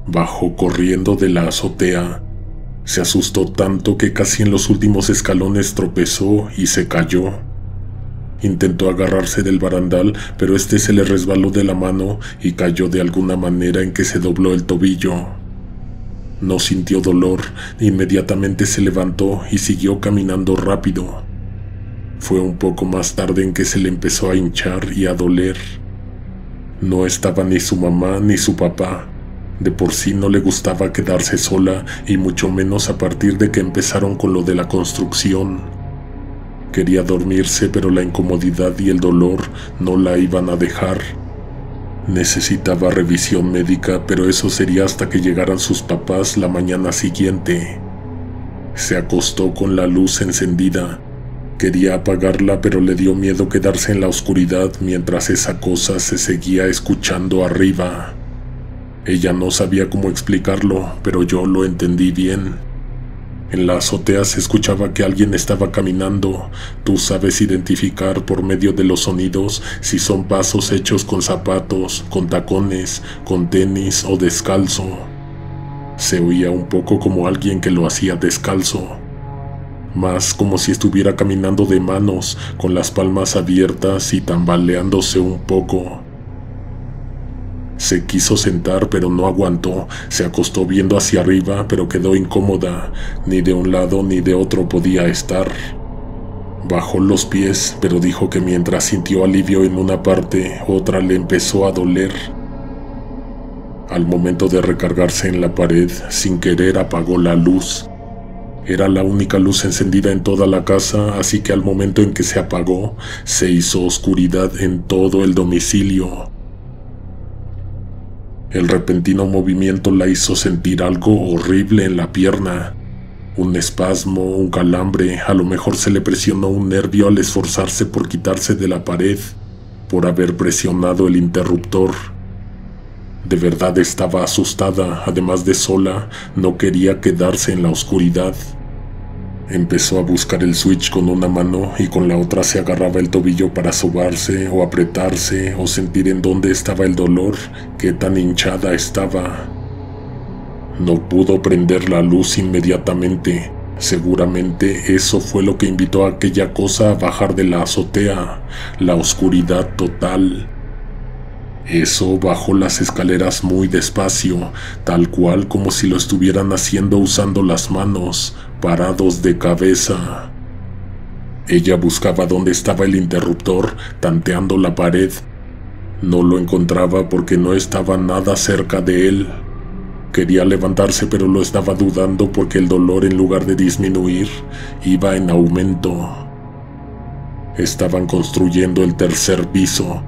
Bajó corriendo de la azotea. Se asustó tanto que casi en los últimos escalones tropezó y se cayó. Intentó agarrarse del barandal, pero este se le resbaló de la mano y cayó de alguna manera en que se dobló el tobillo. No sintió dolor, inmediatamente se levantó y siguió caminando rápido. Fue un poco más tarde en que se le empezó a hinchar y a doler. No estaba ni su mamá ni su papá. De por sí no le gustaba quedarse sola, y mucho menos a partir de que empezaron con lo de la construcción. Quería dormirse, pero la incomodidad y el dolor no la iban a dejar. Necesitaba revisión médica, pero eso sería hasta que llegaran sus papás la mañana siguiente. Se acostó con la luz encendida. Quería apagarla, pero le dio miedo quedarse en la oscuridad mientras esa cosa se seguía escuchando arriba. Ella no sabía cómo explicarlo, pero yo lo entendí bien. En la azotea se escuchaba que alguien estaba caminando. Tú sabes identificar por medio de los sonidos si son pasos hechos con zapatos, con tacones, con tenis o descalzo. Se oía un poco como alguien que lo hacía descalzo, más como si estuviera caminando de manos, con las palmas abiertas y tambaleándose un poco. Se quiso sentar, pero no aguantó. Se acostó viendo hacia arriba, pero quedó incómoda. Ni de un lado ni de otro podía estar. Bajó los pies, pero dijo que mientras sintió alivio en una parte, otra le empezó a doler. Al momento de recargarse en la pared, sin querer apagó la luz. Era la única luz encendida en toda la casa, así que al momento en que se apagó, se hizo oscuridad en todo el domicilio. El repentino movimiento la hizo sentir algo horrible en la pierna. Un espasmo, un calambre, a lo mejor se le presionó un nervio al esforzarse por quitarse de la pared, por haber presionado el interruptor. De verdad estaba asustada, además de sola, no quería quedarse en la oscuridad. Empezó a buscar el switch con una mano y con la otra se agarraba el tobillo para sobarse o apretarse o sentir en dónde estaba el dolor, qué tan hinchada estaba. No pudo prender la luz inmediatamente. Seguramente eso fue lo que invitó a aquella cosa a bajar de la azotea, la oscuridad total. Eso bajó las escaleras muy despacio, tal cual como si lo estuvieran haciendo usando las manos, parados de cabeza. Ella buscaba dónde estaba el interruptor, tanteando la pared. No lo encontraba porque no estaba nada cerca de él. Quería levantarse, pero lo estaba dudando porque el dolor, en lugar de disminuir, iba en aumento. Estaban construyendo el tercer piso.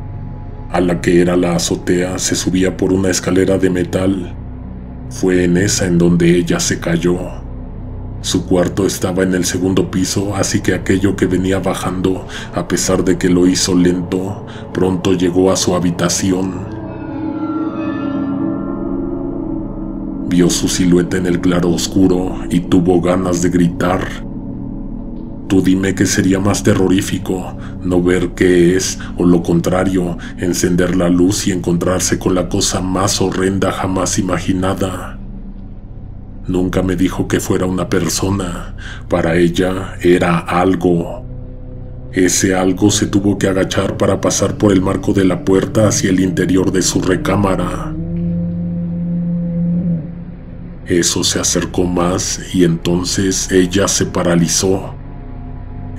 A la que era la azotea se subía por una escalera de metal. Fue en esa en donde ella se cayó. Su cuarto estaba en el segundo piso, así que aquello que venía bajando, a pesar de que lo hizo lento, pronto llegó a su habitación. Vio su silueta en el claro oscuro y tuvo ganas de gritar. Tú dime qué sería más terrorífico, no ver qué es, o lo contrario, encender la luz y encontrarse con la cosa más horrenda jamás imaginada. Nunca me dijo que fuera una persona, para ella era algo. Ese algo se tuvo que agachar para pasar por el marco de la puerta hacia el interior de su recámara. Eso se acercó más y entonces ella se paralizó.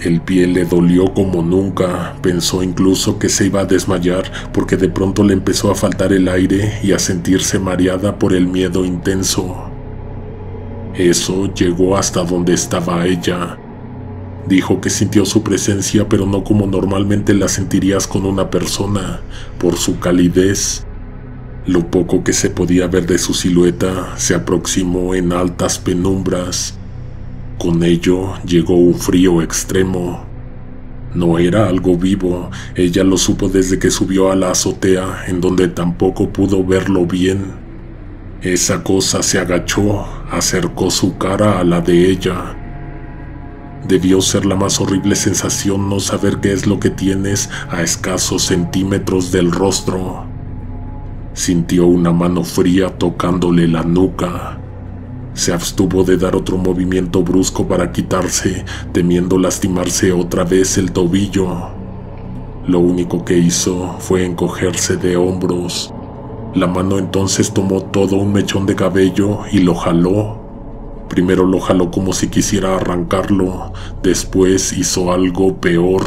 El pie le dolió como nunca, pensó incluso que se iba a desmayar porque de pronto le empezó a faltar el aire y a sentirse mareada por el miedo intenso. Eso llegó hasta donde estaba ella. Dijo que sintió su presencia, pero no como normalmente la sentirías con una persona, por su calidez. Lo poco que se podía ver de su silueta se aproximó en altas penumbras. Con ello llegó un frío extremo. No era algo vivo, ella lo supo desde que subió a la azotea, en donde tampoco pudo verlo bien. Esa cosa se agachó, acercó su cara a la de ella. Debió ser la más horrible sensación no saber qué es lo que tienes a escasos centímetros del rostro. Sintió una mano fría tocándole la nuca. Se abstuvo de dar otro movimiento brusco para quitarse, temiendo lastimarse otra vez el tobillo. Lo único que hizo fue encogerse de hombros. La mano entonces tomó todo un mechón de cabello y lo jaló. Primero lo jaló como si quisiera arrancarlo, después hizo algo peor.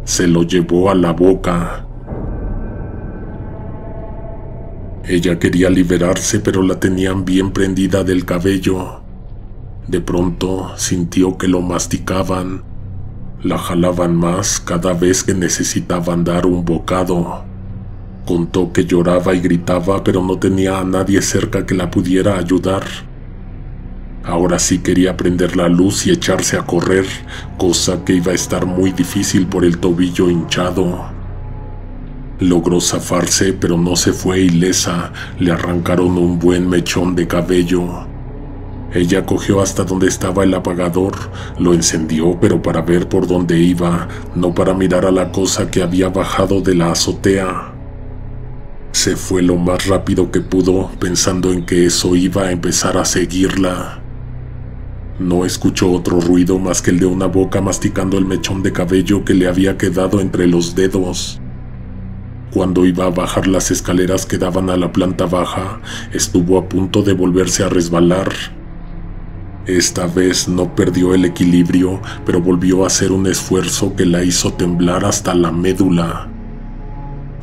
Se lo llevó a la boca. Ella quería liberarse, pero la tenían bien prendida del cabello. De pronto sintió que lo masticaban. La jalaban más cada vez que necesitaban dar un bocado. Contó que lloraba y gritaba, pero no tenía a nadie cerca que la pudiera ayudar. Ahora sí quería prender la luz y echarse a correr, cosa que iba a estar muy difícil por el tobillo hinchado. Logró zafarse, pero no se fue ilesa. Le arrancaron un buen mechón de cabello. Ella cogió hasta donde estaba el apagador, lo encendió, pero para ver por dónde iba, no para mirar a la cosa que había bajado de la azotea. Se fue lo más rápido que pudo, pensando en que eso iba a empezar a seguirla. No escuchó otro ruido más que el de una boca masticando el mechón de cabello que le había quedado entre los dedos. Cuando iba a bajar las escaleras que daban a la planta baja, estuvo a punto de volverse a resbalar. Esta vez no perdió el equilibrio, pero volvió a hacer un esfuerzo que la hizo temblar hasta la médula.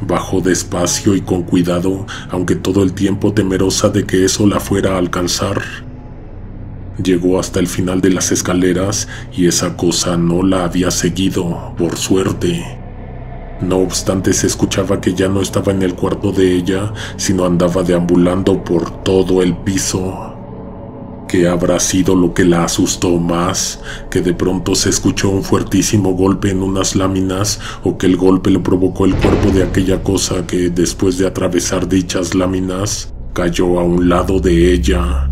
Bajó despacio y con cuidado, aunque todo el tiempo temerosa de que eso la fuera a alcanzar. Llegó hasta el final de las escaleras y esa cosa no la había seguido, por suerte. No obstante, se escuchaba que ya no estaba en el cuarto de ella, sino andaba deambulando por todo el piso. ¿Qué habrá sido lo que la asustó más? ¿Que de pronto se escuchó un fuertísimo golpe en unas láminas, o que el golpe le provocó el cuerpo de aquella cosa que, después de atravesar dichas láminas, cayó a un lado de ella?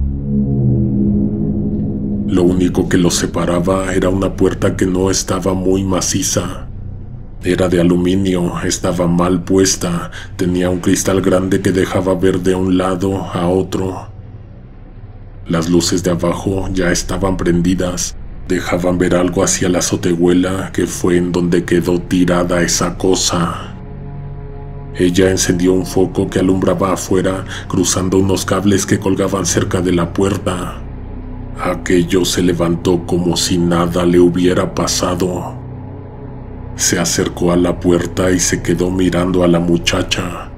Lo único que los separaba era una puerta que no estaba muy maciza. Era de aluminio, estaba mal puesta, tenía un cristal grande que dejaba ver de un lado a otro. Las luces de abajo ya estaban prendidas, dejaban ver algo hacia la azotehuela, que fue en donde quedó tirada esa cosa. Ella encendió un foco que alumbraba afuera, cruzando unos cables que colgaban cerca de la puerta. Aquello se levantó como si nada le hubiera pasado. Se acercó a la puerta y se quedó mirando a la muchacha.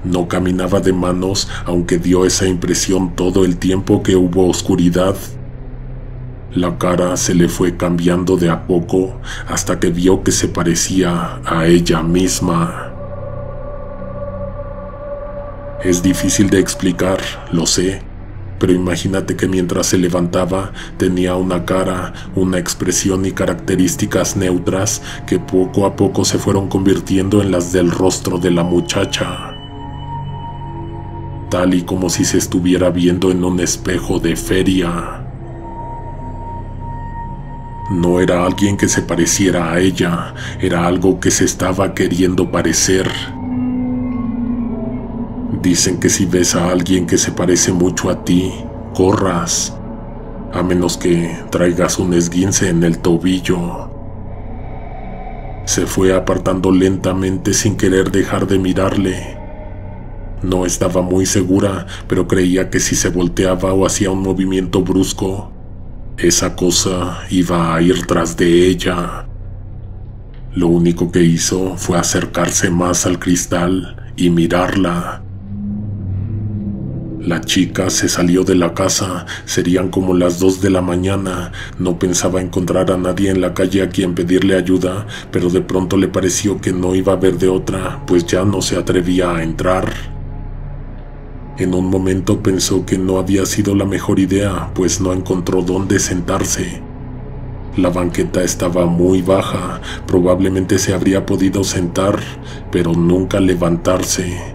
No caminaba de manos, aunque dio esa impresión todo el tiempo que hubo oscuridad. La cara se le fue cambiando de a poco hasta que vio que se parecía a ella misma. Es difícil de explicar, lo sé, pero imagínate que mientras se levantaba tenía una cara, una expresión y características neutras que poco a poco se fueron convirtiendo en las del rostro de la muchacha. Tal y como si se estuviera viendo en un espejo de feria. No era alguien que se pareciera a ella, era algo que se estaba queriendo parecer. Dicen que si ves a alguien que se parece mucho a ti, corras, a menos que traigas un esguince en el tobillo. Se fue apartando lentamente sin querer dejar de mirarle. No estaba muy segura, pero creía que si se volteaba o hacía un movimiento brusco, esa cosa iba a ir tras de ella. Lo único que hizo fue acercarse más al cristal y mirarla. La chica se salió de la casa, serían como las 2 de la mañana, no pensaba encontrar a nadie en la calle a quien pedirle ayuda, pero de pronto le pareció que no iba a haber de otra, pues ya no se atrevía a entrar. En un momento pensó que no había sido la mejor idea, pues no encontró dónde sentarse. La banqueta estaba muy baja, probablemente se habría podido sentar, pero nunca levantarse.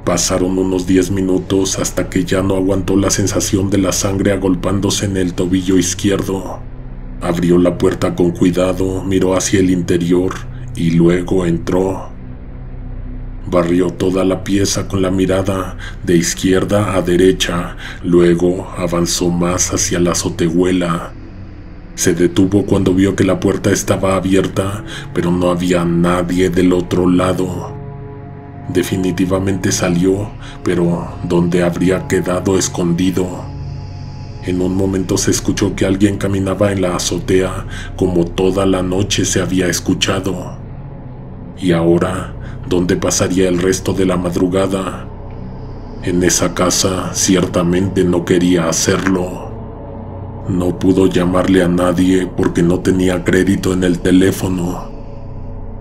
Pasaron unos 10 minutos hasta que ya no aguantó la sensación de la sangre agolpándose en el tobillo izquierdo. Abrió la puerta con cuidado, miró hacia el interior y luego entró. Barrió toda la pieza con la mirada de izquierda a derecha, luego avanzó más hacia la azotehuela. Se detuvo cuando vio que la puerta estaba abierta, pero no había nadie del otro lado. Definitivamente salió, pero ¿dónde habría quedado escondido? En un momento se escuchó que alguien caminaba en la azotea, como toda la noche se había escuchado. Y ahora, ¿dónde pasaría el resto de la madrugada? En esa casa ciertamente no quería hacerlo. No pudo llamarle a nadie porque no tenía crédito en el teléfono.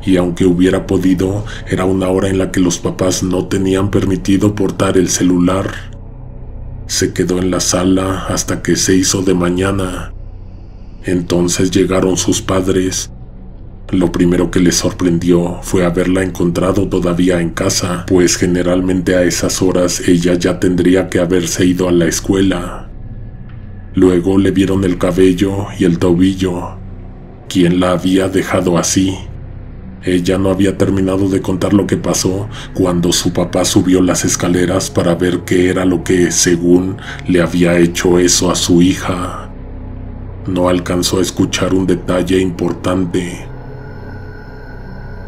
Y aunque hubiera podido, era una hora en la que los papás no tenían permitido portar el celular. Se quedó en la sala hasta que se hizo de mañana. Entonces llegaron sus padres. Lo primero que les sorprendió fue haberla encontrado todavía en casa, pues generalmente a esas horas ella ya tendría que haberse ido a la escuela. Luego le vieron el cabello y el tobillo. ¿Quién la había dejado así? Ella no había terminado de contar lo que pasó cuando su papá subió las escaleras para ver qué era lo que, según, le había hecho eso a su hija. No alcanzó a escuchar un detalle importante.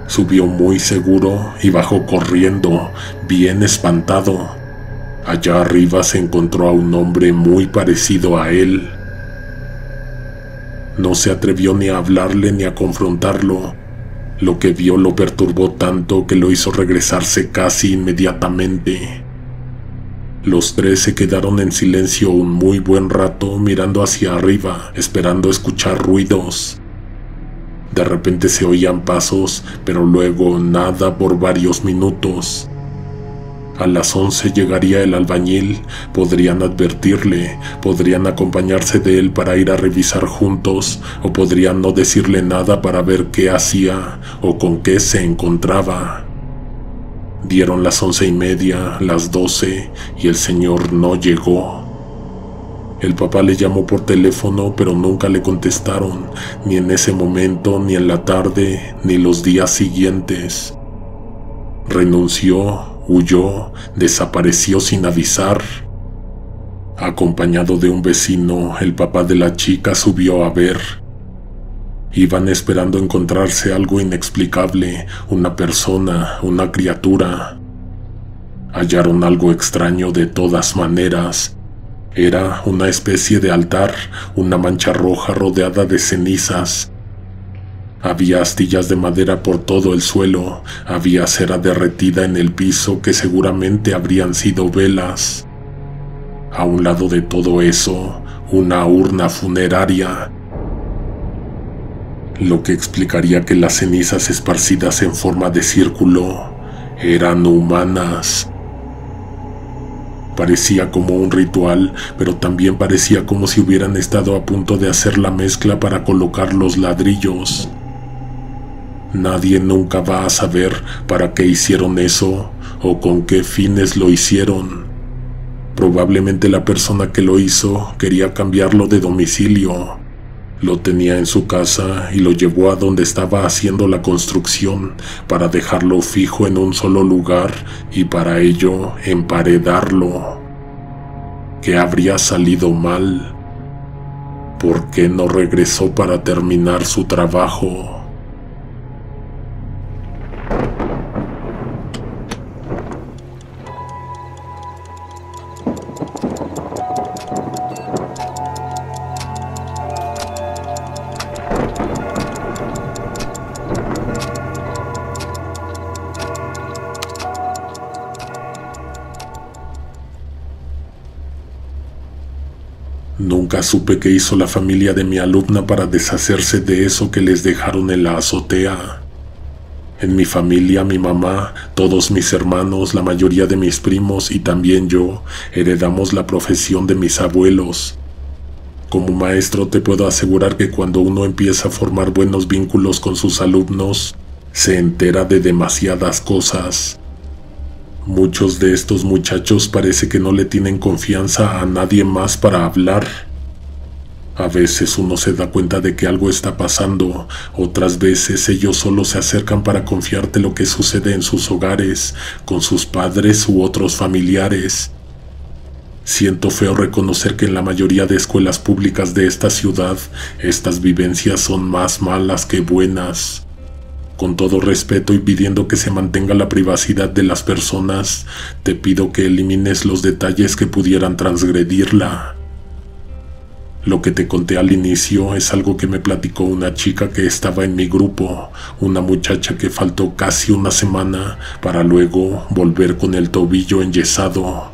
Subió muy seguro y bajó corriendo, bien espantado. Allá arriba se encontró a un hombre muy parecido a él. No se atrevió ni a hablarle ni a confrontarlo. Lo que vio lo perturbó tanto que lo hizo regresarse casi inmediatamente. Los tres se quedaron en silencio un muy buen rato mirando hacia arriba, esperando escuchar ruidos. De repente se oían pasos, pero luego nada por varios minutos. A las 11 llegaría el albañil, podrían advertirle, podrían acompañarse de él para ir a revisar juntos, o podrían no decirle nada para ver qué hacía o con qué se encontraba. Dieron las 11:30, las 12, y el señor no llegó. El papá le llamó por teléfono, pero nunca le contestaron, ni en ese momento, ni en la tarde, ni los días siguientes. Renunció, huyó, desapareció sin avisar. Acompañado de un vecino, el papá de la chica subió a ver. Iban esperando encontrarse algo inexplicable, una persona, una criatura. Hallaron algo extraño de todas maneras. Era una especie de altar, una mancha roja rodeada de cenizas. Había astillas de madera por todo el suelo, había cera derretida en el piso que seguramente habrían sido velas. A un lado de todo eso, una urna funeraria, lo que explicaría que las cenizas esparcidas en forma de círculo eran humanas. Parecía como un ritual, pero también parecía como si hubieran estado a punto de hacer la mezcla para colocar los ladrillos. Nadie nunca va a saber para qué hicieron eso o con qué fines lo hicieron. Probablemente la persona que lo hizo quería cambiarlo de domicilio. Lo tenía en su casa y lo llevó a donde estaba haciendo la construcción para dejarlo fijo en un solo lugar y para ello emparedarlo. ¿Qué habría salido mal? ¿Por qué no regresó para terminar su trabajo? Nunca supe qué hizo la familia de mi alumna para deshacerse de eso que les dejaron en la azotea. En mi familia, mi mamá, todos mis hermanos, la mayoría de mis primos y también yo, heredamos la profesión de mis abuelos. Como maestro te puedo asegurar que cuando uno empieza a formar buenos vínculos con sus alumnos, se entera de demasiadas cosas. Muchos de estos muchachos parece que no le tienen confianza a nadie más para hablar. A veces uno se da cuenta de que algo está pasando, otras veces ellos solo se acercan para confiarte lo que sucede en sus hogares, con sus padres u otros familiares. Siento feo reconocer que en la mayoría de escuelas públicas de esta ciudad, estas vivencias son más malas que buenas. Con todo respeto y pidiendo que se mantenga la privacidad de las personas, te pido que elimines los detalles que pudieran transgredirla. Lo que te conté al inicio es algo que me platicó una chica que estaba en mi grupo, una muchacha que faltó casi una semana para luego volver con el tobillo enyesado.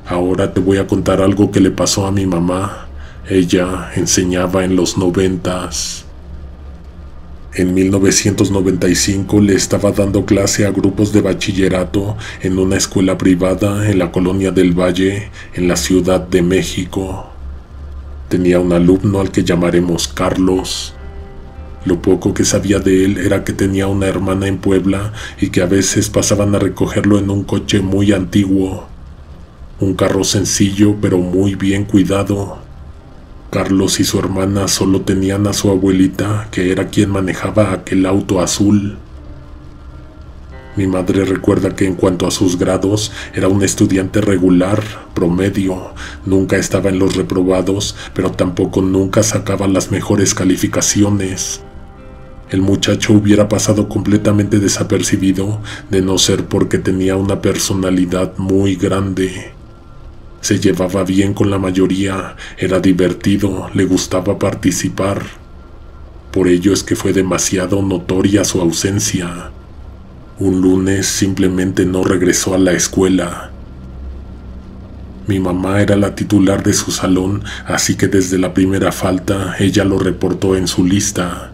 Ahora te voy a contar algo que le pasó a mi mamá. Ella enseñaba en los 90s. En 1995 le estaba dando clase a grupos de bachillerato en una escuela privada en la colonia del Valle, en la Ciudad de México. Tenía un alumno al que llamaremos Carlos. Lo poco que sabía de él era que tenía una hermana en Puebla y que a veces pasaban a recogerlo en un coche muy antiguo. Un carro sencillo pero muy bien cuidado. Carlos y su hermana solo tenían a su abuelita, que era quien manejaba aquel auto azul. Mi madre recuerda que en cuanto a sus grados, era un estudiante regular, promedio. Nunca estaba en los reprobados, pero tampoco nunca sacaba las mejores calificaciones. El muchacho hubiera pasado completamente desapercibido, de no ser porque tenía una personalidad muy grande. Se llevaba bien con la mayoría, era divertido, le gustaba participar. Por ello es que fue demasiado notoria su ausencia. Un lunes simplemente no regresó a la escuela. Mi mamá era la titular de su salón, así que desde la primera falta ella lo reportó en su lista.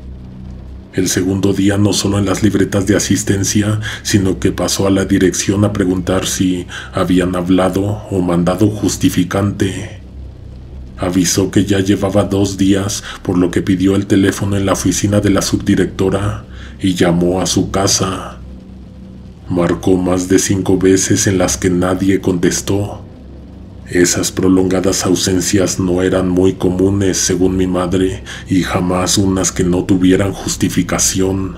El segundo día no solo en las libretas de asistencia, sino que pasó a la dirección a preguntar si habían hablado o mandado justificante. Avisó que ya llevaba 2 días, por lo que pidió el teléfono en la oficina de la subdirectora y llamó a su casa. Marcó más de 5 veces en las que nadie contestó. Esas prolongadas ausencias no eran muy comunes, según mi madre, y jamás unas que no tuvieran justificación.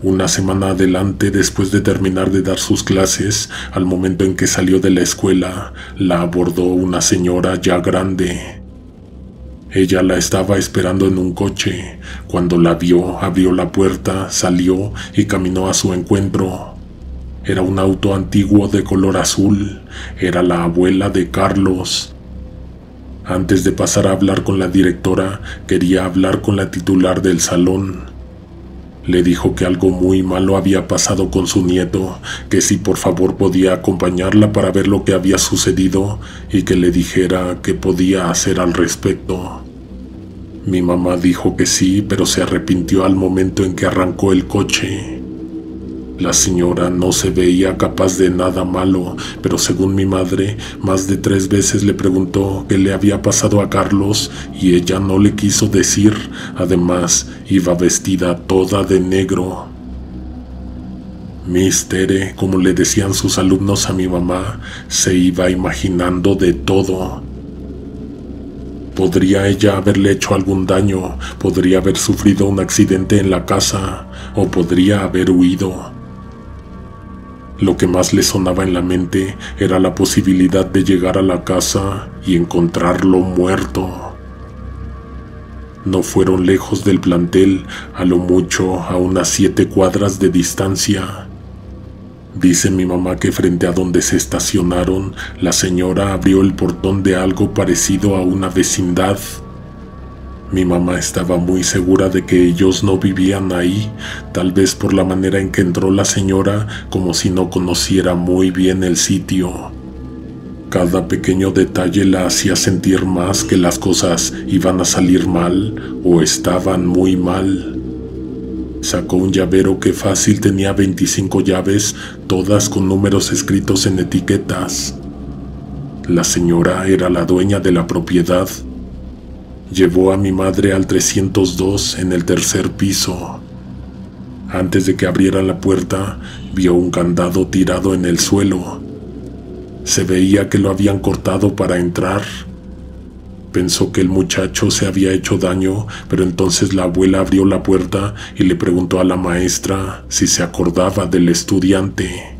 Una semana adelante, después de terminar de dar sus clases, al momento en que salió de la escuela, la abordó una señora ya grande. Ella la estaba esperando en un coche. Cuando la vio, abrió la puerta, salió y caminó a su encuentro. Era un auto antiguo de color azul. Era la abuela de Carlos. Antes de pasar a hablar con la directora, quería hablar con la titular del salón. Le dijo que algo muy malo había pasado con su nieto, que si por favor podía acompañarla para ver lo que había sucedido y que le dijera qué podía hacer al respecto. Mi mamá dijo que sí, pero se arrepintió al momento en que arrancó el coche. La señora no se veía capaz de nada malo, pero según mi madre, más de 3 veces le preguntó qué le había pasado a Carlos y ella no le quiso decir. Además, iba vestida toda de negro. Miss Tere, como le decían sus alumnos a mi mamá, se iba imaginando de todo. Podría ella haberle hecho algún daño, podría haber sufrido un accidente en la casa, o podría haber huido. Lo que más le sonaba en la mente era la posibilidad de llegar a la casa y encontrarlo muerto. No fueron lejos del plantel, a lo mucho a unas 7 cuadras de distancia. Dice mi mamá que frente a donde se estacionaron, la señora abrió el portón de algo parecido a una vecindad. Mi mamá estaba muy segura de que ellos no vivían ahí, tal vez por la manera en que entró la señora, como si no conociera muy bien el sitio. Cada pequeño detalle la hacía sentir más que las cosas iban a salir mal o estaban muy mal. Sacó un llavero que fácil tenía 25 llaves, todas con números escritos en etiquetas. La señora era la dueña de la propiedad. Llevó a mi madre al 302 en el 3er piso. Antes de que abriera la puerta, vio un candado tirado en el suelo. Se veía que lo habían cortado para entrar. Pensó que el muchacho se había hecho daño, pero entonces la abuela abrió la puerta y le preguntó a la maestra si se acordaba del estudiante.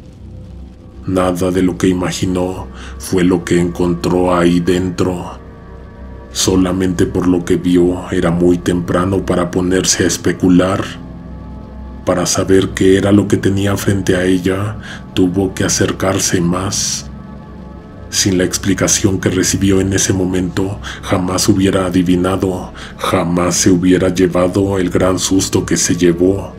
Nada de lo que imaginó fue lo que encontró ahí dentro. Solamente por lo que vio era muy temprano para ponerse a especular. Para saber qué era lo que tenía frente a ella, tuvo que acercarse más. Sin la explicación que recibió en ese momento, jamás hubiera adivinado, jamás se hubiera llevado el gran susto que se llevó.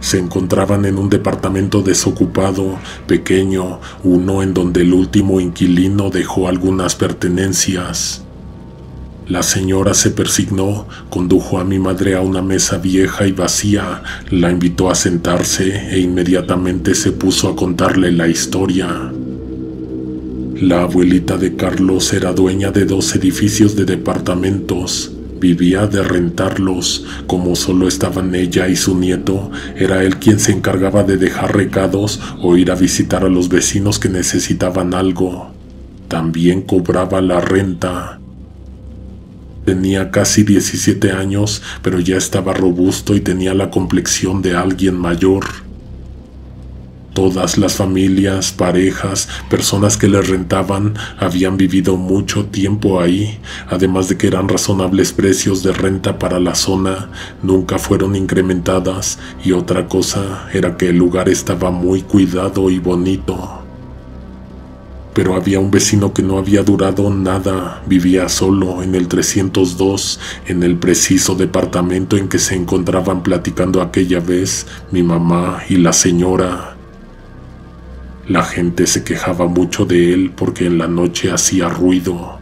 Se encontraban en un departamento desocupado, pequeño, uno en donde el último inquilino dejó algunas pertenencias. La señora se persignó, condujo a mi madre a una mesa vieja y vacía, la invitó a sentarse e inmediatamente se puso a contarle la historia. La abuelita de Carlos era dueña de 2 edificios de departamentos. Vivía de rentarlos. Como solo estaban ella y su nieto, era él quien se encargaba de dejar recados o ir a visitar a los vecinos que necesitaban algo. También cobraba la renta. Tenía casi 17 años, pero ya estaba robusto y tenía la complexión de alguien mayor. Todas las familias, parejas, personas que le rentaban habían vivido mucho tiempo ahí, además de que eran razonables precios de renta para la zona, nunca fueron incrementadas, y otra cosa era que el lugar estaba muy cuidado y bonito. Pero había un vecino que no había durado nada, vivía solo en el 302, en el preciso departamento en que se encontraban platicando aquella vez mi mamá y la señora. La gente se quejaba mucho de él porque en la noche hacía ruido.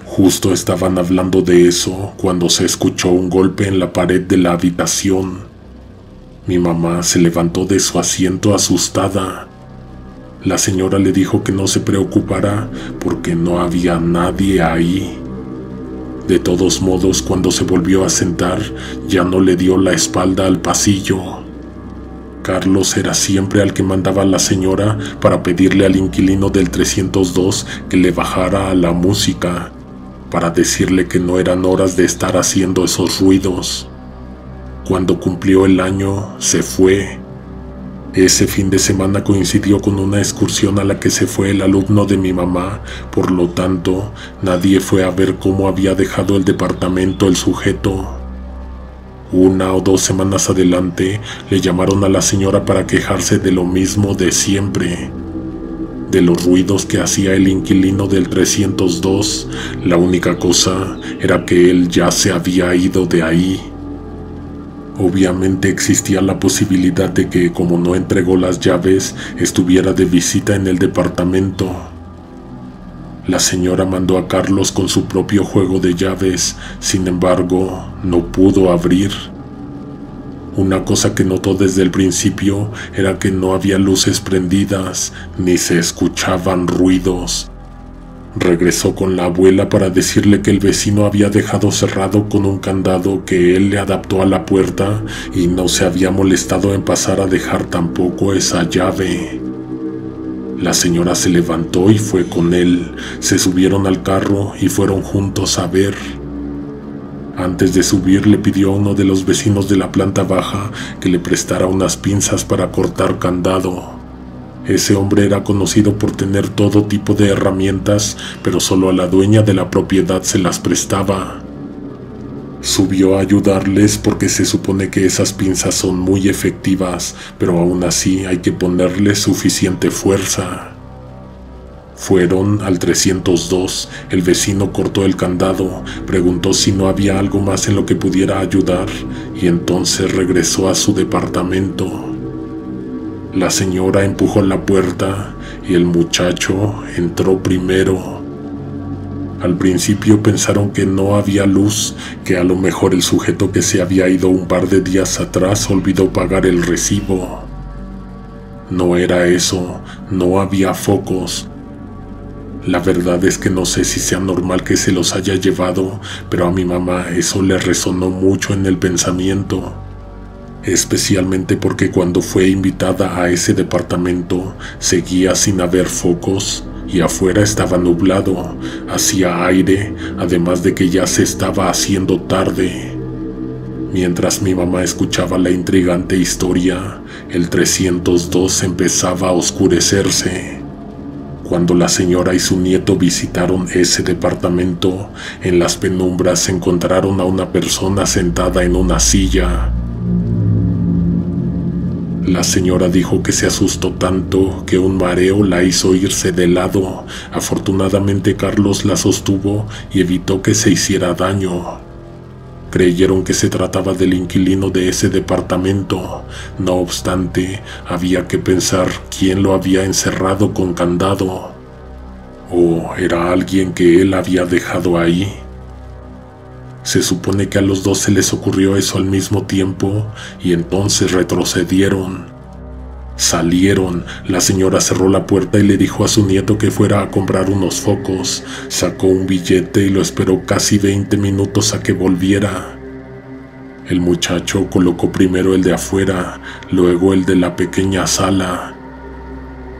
Justo estaban hablando de eso cuando se escuchó un golpe en la pared de la habitación. Mi mamá se levantó de su asiento asustada. La señora le dijo que no se preocupara porque no había nadie ahí. De todos modos, cuando se volvió a sentar, ya no le dio la espalda al pasillo. Carlos era siempre al que mandaba la señora para pedirle al inquilino del 302 que le bajara a la música, para decirle que no eran horas de estar haciendo esos ruidos. Cuando cumplió el año, se fue. Ese fin de semana coincidió con una excursión a la que se fue el alumno de mi mamá, por lo tanto, nadie fue a ver cómo había dejado el departamento el sujeto. 1 o 2 semanas adelante, le llamaron a la señora para quejarse de lo mismo de siempre. De los ruidos que hacía el inquilino del 302, la única cosa era que él ya se había ido de ahí. Obviamente existía la posibilidad de que, como no entregó las llaves, estuviera de visita en el departamento. La señora mandó a Carlos con su propio juego de llaves, sin embargo, no pudo abrir. Una cosa que notó desde el principio era que no había luces prendidas, ni se escuchaban ruidos. Regresó con la abuela para decirle que el vecino había dejado cerrado con un candado que él le adaptó a la puerta y no se había molestado en pasar a dejar tampoco esa llave. La señora se levantó y fue con él. Se subieron al carro y fueron juntos a ver. Antes de subir le pidió a uno de los vecinos de la planta baja que le prestara unas pinzas para cortar candado. Ese hombre era conocido por tener todo tipo de herramientas, pero solo a la dueña de la propiedad se las prestaba. Subió a ayudarles porque se supone que esas pinzas son muy efectivas, pero aún así hay que ponerles suficiente fuerza. Fueron al 302, el vecino cortó el candado, preguntó si no había algo más en lo que pudiera ayudar y entonces regresó a su departamento. La señora empujó la puerta y el muchacho entró primero. Al principio pensaron que no había luz, que a lo mejor el sujeto que se había ido un par de días atrás olvidó pagar el recibo. No era eso, no había focos. La verdad es que no sé si sea normal que se los haya llevado, pero a mi mamá eso le resonó mucho en el pensamiento. Especialmente porque cuando fue invitada a ese departamento seguía sin haber focos, y afuera estaba nublado, hacía aire, además de que ya se estaba haciendo tarde. Mientras mi mamá escuchaba la intrigante historia, el 302 empezaba a oscurecerse. Cuando la señora y su nieto visitaron ese departamento, en las penumbras encontraron a una persona sentada en una silla. La señora dijo que se asustó tanto que un mareo la hizo irse de lado. Afortunadamente Carlos la sostuvo y evitó que se hiciera daño. Creyeron que se trataba del inquilino de ese departamento. No obstante, había que pensar quién lo había encerrado con candado. ¿O era alguien que él había dejado ahí? Se supone que a los dos se les ocurrió eso al mismo tiempo y entonces retrocedieron. Salieron. La señora cerró la puerta y le dijo a su nieto que fuera a comprar unos focos. Sacó un billete y lo esperó casi 20 minutos a que volviera. El muchacho colocó primero el de afuera, luego el de la pequeña sala.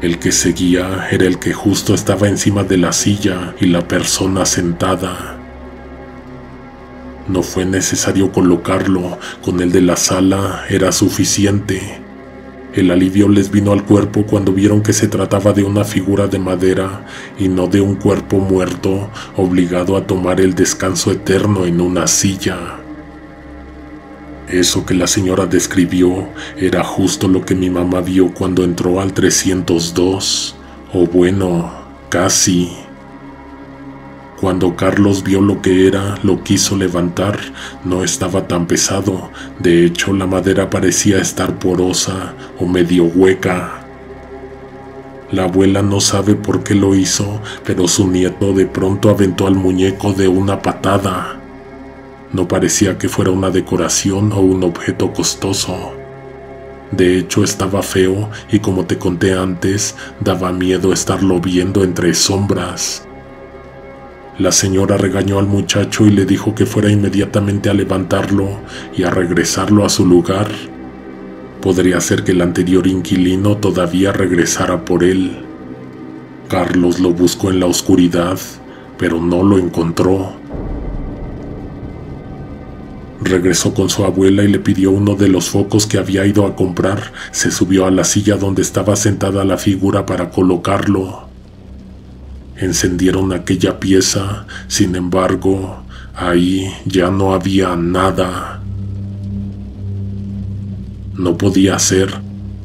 El que seguía era el que justo estaba encima de la silla y la persona sentada. No fue necesario colocarlo, con el de la sala era suficiente. El alivio les vino al cuerpo cuando vieron que se trataba de una figura de madera y no de un cuerpo muerto, obligado a tomar el descanso eterno en una silla. Eso que la señora describió era justo lo que mi mamá vio cuando entró al 302, o bueno, casi. Cuando Carlos vio lo que era, lo quiso levantar. No estaba tan pesado. De hecho, la madera parecía estar porosa o medio hueca. La abuela no sabe por qué lo hizo, pero su nieto de pronto aventó al muñeco de una patada. No parecía que fuera una decoración o un objeto costoso. De hecho, estaba feo y, como te conté antes, daba miedo estarlo viendo entre sombras. La señora regañó al muchacho y le dijo que fuera inmediatamente a levantarlo y a regresarlo a su lugar. Podría ser que el anterior inquilino todavía regresara por él. Carlos lo buscó en la oscuridad, pero no lo encontró. Regresó con su abuela y le pidió uno de los focos que había ido a comprar. Se subió a la silla donde estaba sentada la figura para colocarlo. Encendieron aquella pieza, sin embargo, ahí ya no había nada. No podía ser.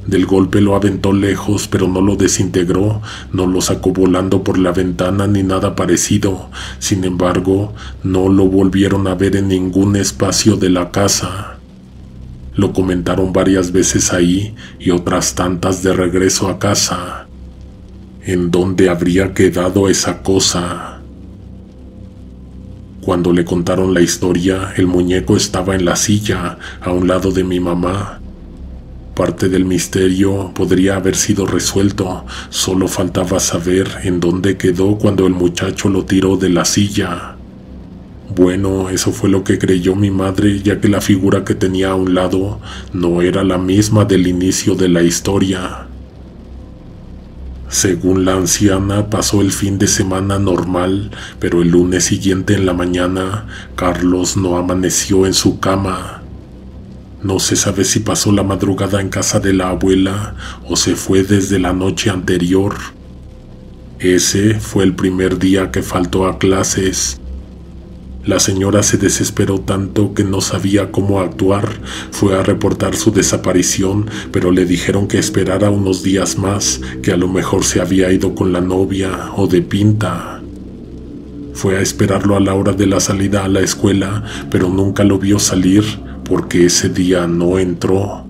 Del golpe lo aventó lejos, pero no lo desintegró, no lo sacó volando por la ventana ni nada parecido. Sin embargo, no lo volvieron a ver en ningún espacio de la casa. Lo comentaron varias veces ahí y otras tantas de regreso a casa. ¿En dónde habría quedado esa cosa? Cuando le contaron la historia, el muñeco estaba en la silla, a un lado de mi mamá. Parte del misterio podría haber sido resuelto, solo faltaba saber en dónde quedó cuando el muchacho lo tiró de la silla. Bueno, eso fue lo que creyó mi madre, ya que la figura que tenía a un lado no era la misma del inicio de la historia. Según la anciana, pasó el fin de semana normal, pero el lunes siguiente en la mañana, Carlos no amaneció en su cama. No se sabe si pasó la madrugada en casa de la abuela o se fue desde la noche anterior. Ese fue el primer día que faltó a clases. La señora se desesperó tanto que no sabía cómo actuar. Fue a reportar su desaparición, pero le dijeron que esperara unos días más, que a lo mejor se había ido con la novia o de pinta. Fue a esperarlo a la hora de la salida a la escuela, pero nunca lo vio salir porque ese día no entró.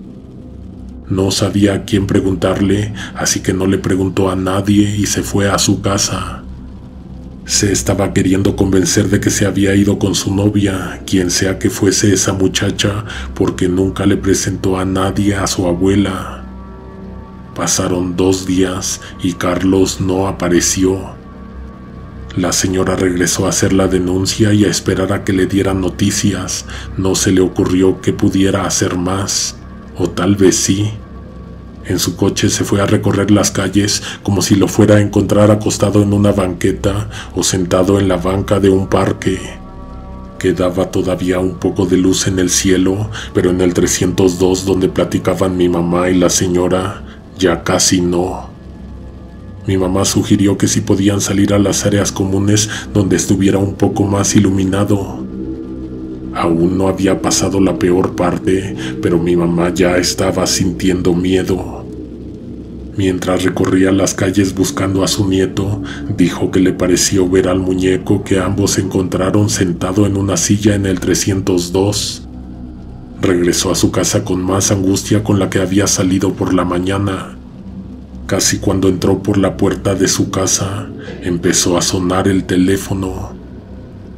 No sabía a quién preguntarle, así que no le preguntó a nadie y se fue a su casa. Se estaba queriendo convencer de que se había ido con su novia, quien sea que fuese esa muchacha, porque nunca le presentó a nadie a su abuela. Pasaron 2 días y Carlos no apareció. La señora regresó a hacer la denuncia y a esperar a que le dieran noticias. No se le ocurrió que pudiera hacer más, o tal vez sí. En su coche se fue a recorrer las calles como si lo fuera a encontrar acostado en una banqueta o sentado en la banca de un parque. Quedaba todavía un poco de luz en el cielo, pero en el 302 donde platicaban mi mamá y la señora, ya casi no. Mi mamá sugirió que si podían salir a las áreas comunes donde estuviera un poco más iluminado. Aún no había pasado la peor parte, pero mi mamá ya estaba sintiendo miedo. Mientras recorría las calles buscando a su nieto, dijo que le pareció ver al muñeco que ambos encontraron sentado en una silla en el 302. Regresó a su casa con más angustia con la que había salido por la mañana. Casi cuando entró por la puerta de su casa, empezó a sonar el teléfono.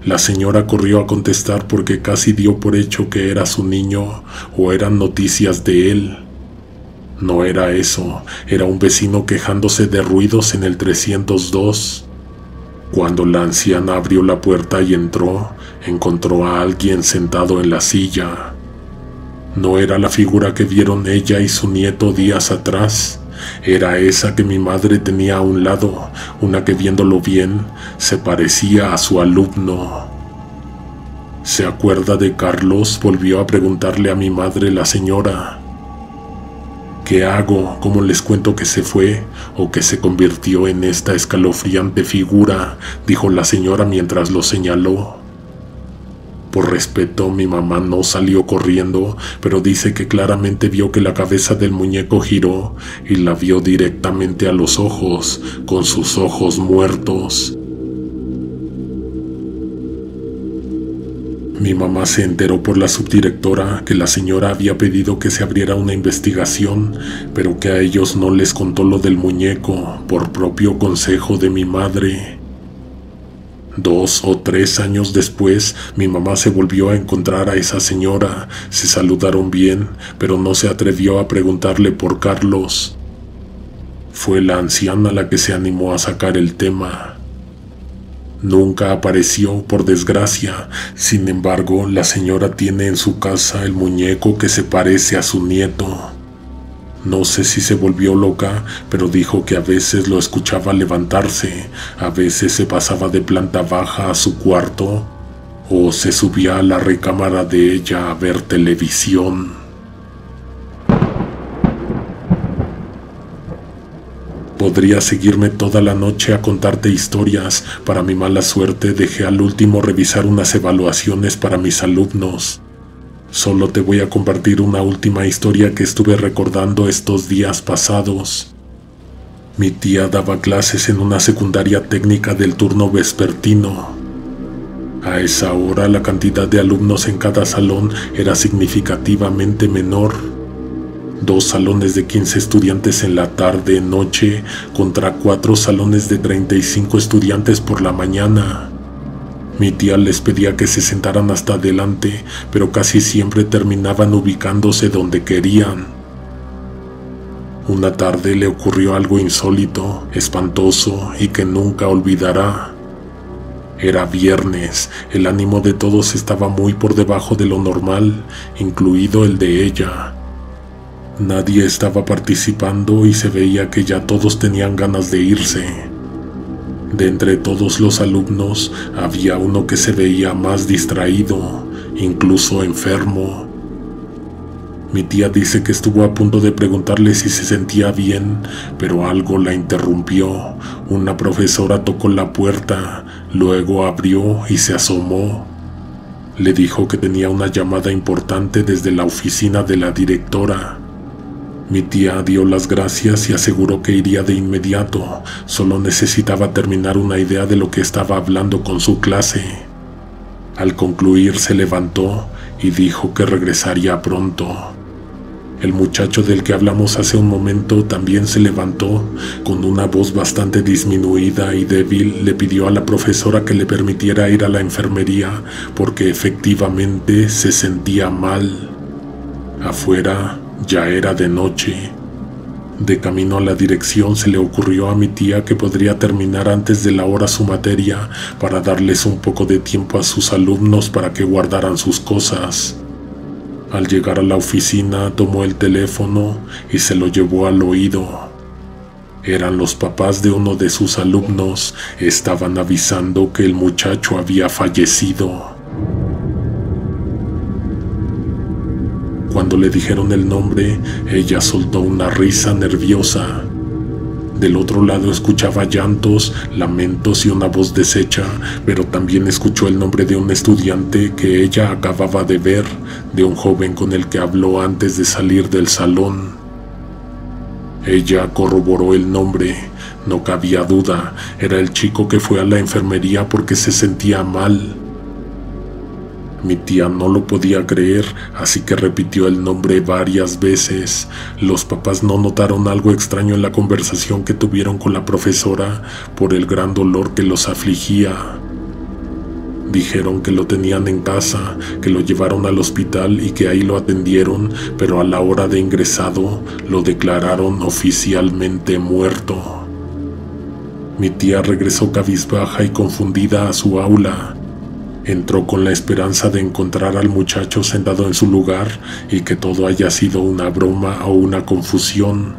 La señora corrió a contestar porque casi dio por hecho que era su niño o eran noticias de él. No era eso, era un vecino quejándose de ruidos en el 302. Cuando la anciana abrió la puerta y entró, encontró a alguien sentado en la silla. No era la figura que vieron ella y su nieto días atrás, era esa que mi madre tenía a un lado, una que viéndolo bien, se parecía a su alumno. ¿Se acuerda de Carlos?, volvió a preguntarle a mi madre la señora. ¿Qué hago? ¿Cómo les cuento que se fue o que se convirtió en esta escalofriante figura?, dijo la señora mientras lo señaló. Por respeto, mi mamá no salió corriendo, pero dice que claramente vio que la cabeza del muñeco giró y la vio directamente a los ojos, con sus ojos muertos. Mi mamá se enteró por la subdirectora que la señora había pedido que se abriera una investigación, pero que a ellos no les contó lo del muñeco, por propio consejo de mi madre. 2 o 3 años después, mi mamá se volvió a encontrar a esa señora. Se saludaron bien, pero no se atrevió a preguntarle por Carlos. Fue la anciana la que se animó a sacar el tema. Nunca apareció, por desgracia. Sin embargo, la señora tiene en su casa el muñeco que se parece a su nieto. No sé si se volvió loca, pero dijo que a veces lo escuchaba levantarse, a veces se pasaba de planta baja a su cuarto, o se subía a la recámara de ella a ver televisión. Podría seguirme toda la noche a contarte historias. Para mi mala suerte dejé al último revisar unas evaluaciones para mis alumnos. Solo te voy a compartir una última historia que estuve recordando estos días pasados. Mi tía daba clases en una secundaria técnica del turno vespertino. A esa hora la cantidad de alumnos en cada salón era significativamente menor. 2 salones de 15 estudiantes en la tarde-noche contra 4 salones de 35 estudiantes por la mañana. Mi tía les pedía que se sentaran hasta adelante, pero casi siempre terminaban ubicándose donde querían. Una tarde le ocurrió algo insólito, espantoso y que nunca olvidará. Era viernes, el ánimo de todos estaba muy por debajo de lo normal, incluido el de ella. Nadie estaba participando y se veía que ya todos tenían ganas de irse. De entre todos los alumnos, había uno que se veía más distraído, incluso enfermo. Mi tía dice que estuvo a punto de preguntarle si se sentía bien, pero algo la interrumpió. Una profesora tocó la puerta, luego abrió y se asomó. Le dijo que tenía una llamada importante desde la oficina de la directora. Mi tía dio las gracias y aseguró que iría de inmediato, solo necesitaba terminar una idea de lo que estaba hablando con su clase. Al concluir se levantó y dijo que regresaría pronto. El muchacho del que hablamos hace un momento también se levantó, con una voz bastante disminuida y débil le pidió a la profesora que le permitiera ir a la enfermería porque efectivamente se sentía mal. Afuera ya era de noche. De camino a la dirección se le ocurrió a mi tía que podría terminar antes de la hora su materia para darles un poco de tiempo a sus alumnos para que guardaran sus cosas. Al llegar a la oficina tomó el teléfono y se lo llevó al oído. Eran los papás de uno de sus alumnos. Estaban avisando que el muchacho había fallecido. Cuando le dijeron el nombre, ella soltó una risa nerviosa. Del otro lado escuchaba llantos, lamentos y una voz deshecha, pero también escuchó el nombre de un estudiante que ella acababa de ver, de un joven con el que habló antes de salir del salón. Ella corroboró el nombre. No cabía duda, era el chico que fue a la enfermería porque se sentía mal. Mi tía no lo podía creer, así que repitió el nombre varias veces. Los papás no notaron algo extraño en la conversación que tuvieron con la profesora por el gran dolor que los afligía. Dijeron que lo tenían en casa, que lo llevaron al hospital y que ahí lo atendieron, pero a la hora de ingresado lo declararon oficialmente muerto. Mi tía regresó cabizbaja y confundida a su aula. Entró con la esperanza de encontrar al muchacho sentado en su lugar y que todo haya sido una broma o una confusión.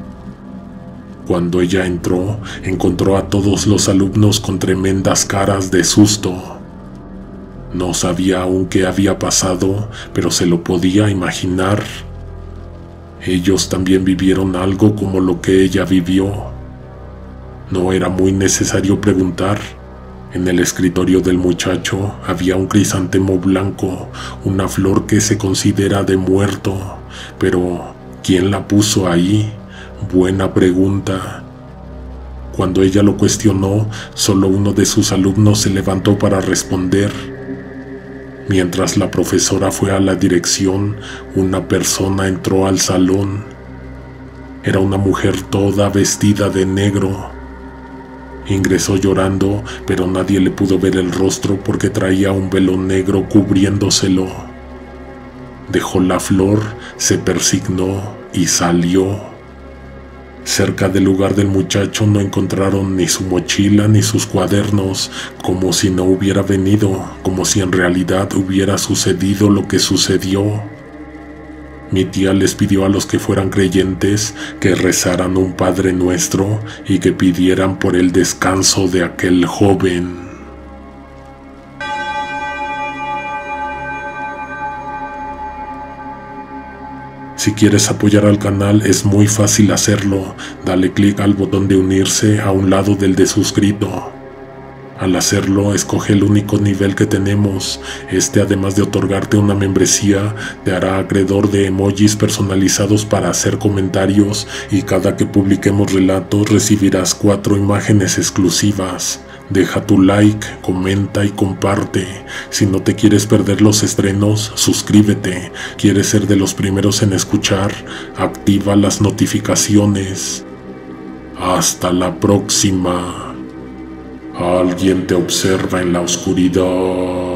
Cuando ella entró, encontró a todos los alumnos con tremendas caras de susto. No sabía aún qué había pasado, pero se lo podía imaginar. Ellos también vivieron algo como lo que ella vivió. No era muy necesario preguntar. En el escritorio del muchacho había un crisantemo blanco, una flor que se considera de muerto. Pero, ¿quién la puso ahí? Buena pregunta. Cuando ella lo cuestionó, solo uno de sus alumnos se levantó para responder. Mientras la profesora fue a la dirección, una persona entró al salón. Era una mujer toda vestida de negro. Ingresó llorando, pero nadie le pudo ver el rostro porque traía un velo negro cubriéndoselo. Dejó la flor, se persignó y salió. Cerca del lugar del muchacho no encontraron ni su mochila ni sus cuadernos, como si no hubiera venido, como si en realidad hubiera sucedido lo que sucedió. Mi tía les pidió a los que fueran creyentes que rezaran un Padre Nuestro y que pidieran por el descanso de aquel joven. Si quieres apoyar al canal es muy fácil hacerlo, dale clic al botón de unirse a un lado del de suscrito. Al hacerlo, escoge el único nivel que tenemos. Este, además de otorgarte una membresía, te hará acreedor de emojis personalizados para hacer comentarios y cada que publiquemos relatos recibirás 4 imágenes exclusivas. Deja tu like, comenta y comparte. Si no te quieres perder los estrenos, suscríbete. ¿Quieres ser de los primeros en escuchar? Activa las notificaciones. Hasta la próxima. Alguien te observa en la oscuridad.